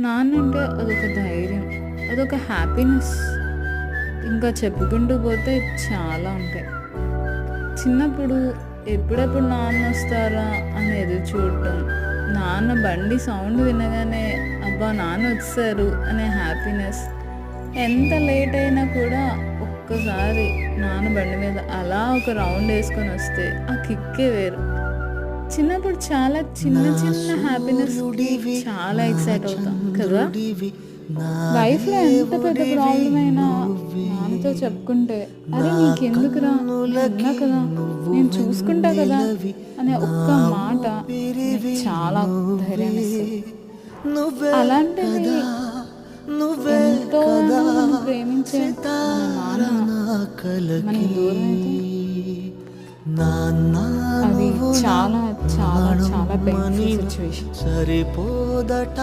నాన్నంటే అదొక ధైర్యం, అదొక హ్యాపీనెస్. ఇంకా చెప్పుకుంటూ పోతే చాలా ఉంటాయి. చిన్నప్పుడు ఎప్పుడెప్పుడు నాన్నొస్తారా అని ఎదురు చూడటం, నాన్న బండి సౌండ్ వినగానే అబ్బా నాన్న వచ్చారు అనే హ్యాపీనెస్. ఎంత లేట్ అయినా కూడా ఒక్కసారి నాన్న బండి మీద అలా ఒక రౌండ్ వేసుకొని వస్తే ఆ కిక్కే వేరు. చిన్నప్పుడు చాలా చిన్న చిన్న హ్యాపీనెస్కి చాలా ఎక్సైట్ అవుతాం కదా. లైఫ్లో ఎంత పెద్ద ప్రాబ్లం అయినా నాన్నతో చెప్పుకుంటే అరే నీకెందుకురా, నేను ఉన్నా కదా, నేను చూసుకుంటా కదా అనే ఒక్క మాట నాకు చాలా ధైర్యాన్ని ఇస్తుంది. అలాంటిది ఎంతో మనం ప్రేమించే మన నాన్న మనకి దూరం అయితే అది చాలా చాలా చాలా పెయిన్ఫుల్ సిచ్యువేషన్. సరిపోదట